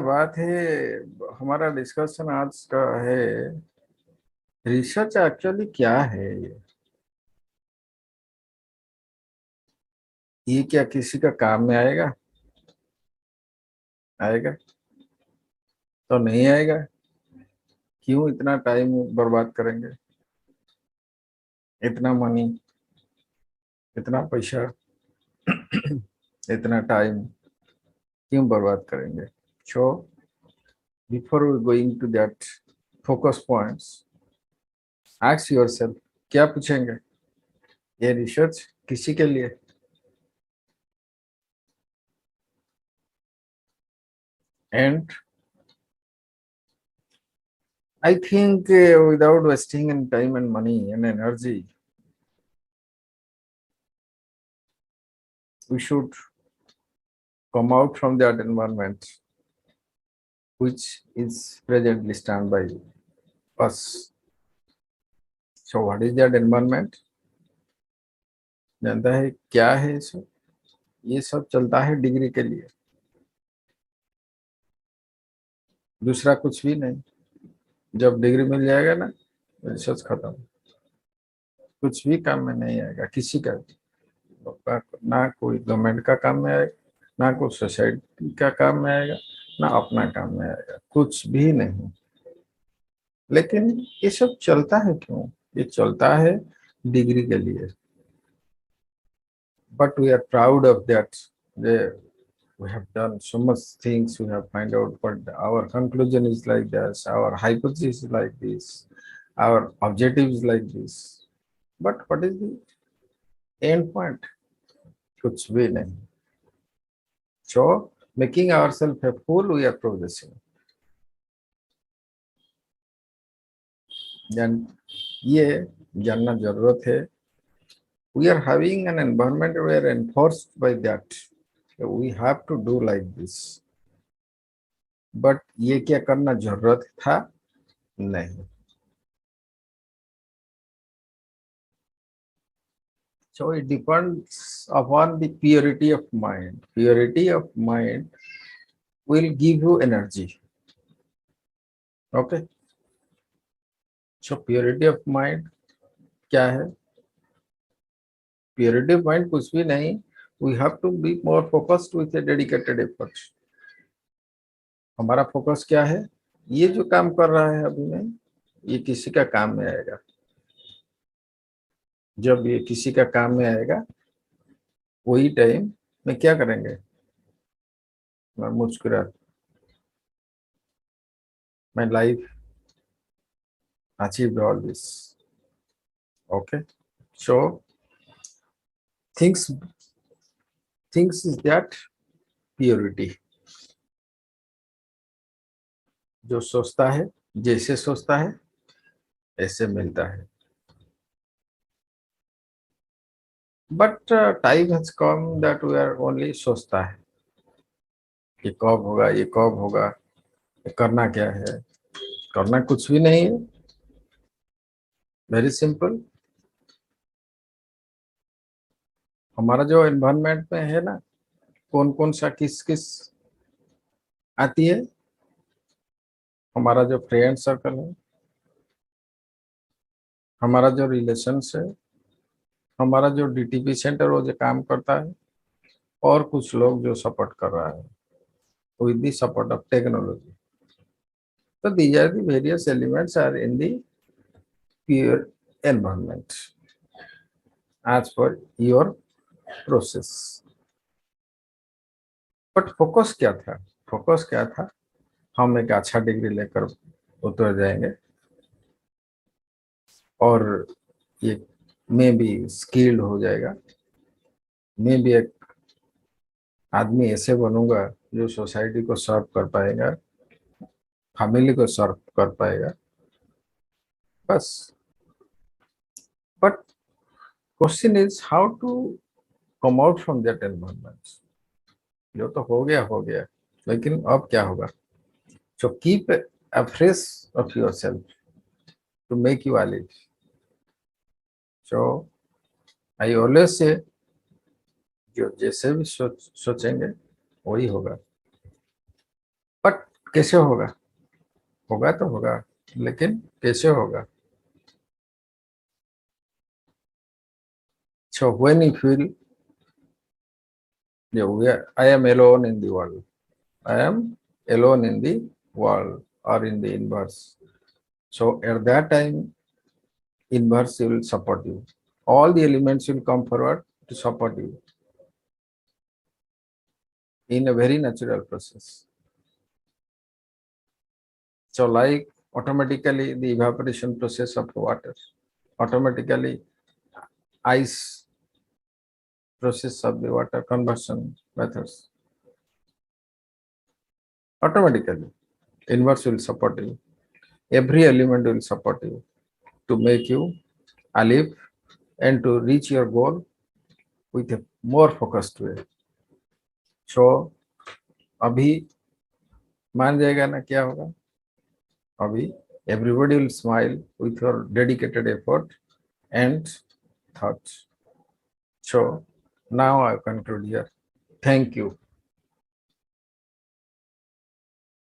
बात है। हमारा डिस्कशन आज का है, रिसर्च एक्चुअली क्या है। ये क्या किसी का काम में आएगा? आएगा तो नहीं आएगा। क्यों इतना टाइम बर्बाद करेंगे, इतना मनी, इतना पैसा, इतना टाइम क्यों बर्बाद करेंगे? So before we going to that focus points, ask yourself, क्या पूछेंगे? ये रिसर्च किसी के लिए? And I think without wasting in time and money and energy, we should come out from that environment which is presently stand by us. So what is that environment? जानता है क्या है ये सब? ये सब चलता है डिग्री के लिए, दूसरा कुछ भी नहीं। जब डिग्री मिल जाएगा ना, रिसर्च खत्म, कुछ भी काम में नहीं आएगा किसी का। ना कोई गवर्नमेंट का काम में आएगा, ना कोई सोसाइटी का काम में आएगा, ना अपना काम में आएगा, कुछ भी नहीं। लेकिन ये सब चलता है क्यों? ये चलता है डिग्री के लिए। But we are proud of that, we have done so much things, we have find out, but our conclusion is like this, our hypothesis is like this, our objective is like this. But what is the end point? कुछ भी नहीं। So making ourselves a fool, we are progressing. Then ये जानना जरूरत है। We are having an environment where enforced by that, so we have to do like this. But ये क्या करना जरूरत था? नहीं। So it depends upon the purity of mind. Purity of mind will give you energy. Okay. So purity of mind क्या है? Purity of mind कुछ भी नहीं. We have to be more focused with a dedicated effort. हमारा focus क्या है? ये जो काम कर रहा है अभी में, ये किसी का काम में आएगा। जब ये किसी का काम में आएगा, वही टाइम में क्या करेंगे? मैं मुस्कुरा, my life achieved all this. Okay. So things is that purity. जो सोचता है, जैसे सोचता है ऐसे मिलता है। But time has come that we are only सोचता है कि कब होगा, ये कब होगा, ये करना क्या है? करना कुछ भी नहीं है। Very simple. हमारा जो एनवायरनमेंट में है ना, कौन कौन सा किस किस आती है? हमारा जो फ्रेंड सर्कल है, हमारा जो रिलेशन है, हमारा जो डीटीपी सेंटर वो जो काम करता है, और कुछ लोग जो सपोर्ट कर रहा है with the support of technology. So these are the various elements are in the pure environment as per your process. But focus क्या था? फोकस क्या था? हम एक अच्छा डिग्री लेकर उतर जाएंगे और ये में भी स्किल्ड हो जाएगा। मैं भी एक आदमी ऐसे बनूंगा जो सोसाइटी को सर्व कर पाएगा, फैमिली को सर्व कर पाएगा, बस। But question is how to come out from that environment. जो तो हो गया हो गया, लेकिन अब क्या होगा? So keep abreast of yourself to make you alive. So I always say, जो जैसे भी सोचेंगे वही होगा। बट कैसे होगा? होगा तो होगा, लेकिन कैसे होगा? So when you feel, yeah, I am alone in the world. I am alone in the world or in the universe. So at that time, universe will support you. All the elements will come forward to support you in a very natural process. So like automatically the evaporation process of water, automatically ice process of the water conversion methods, automatically universe will support you. Every element will support you to make you alive and to reach your goal with a more focused way. So अभी मान जाएगा ना क्या होगा? अभी everybody will smile with your dedicated effort and thoughts. So now I conclude here. Thank you.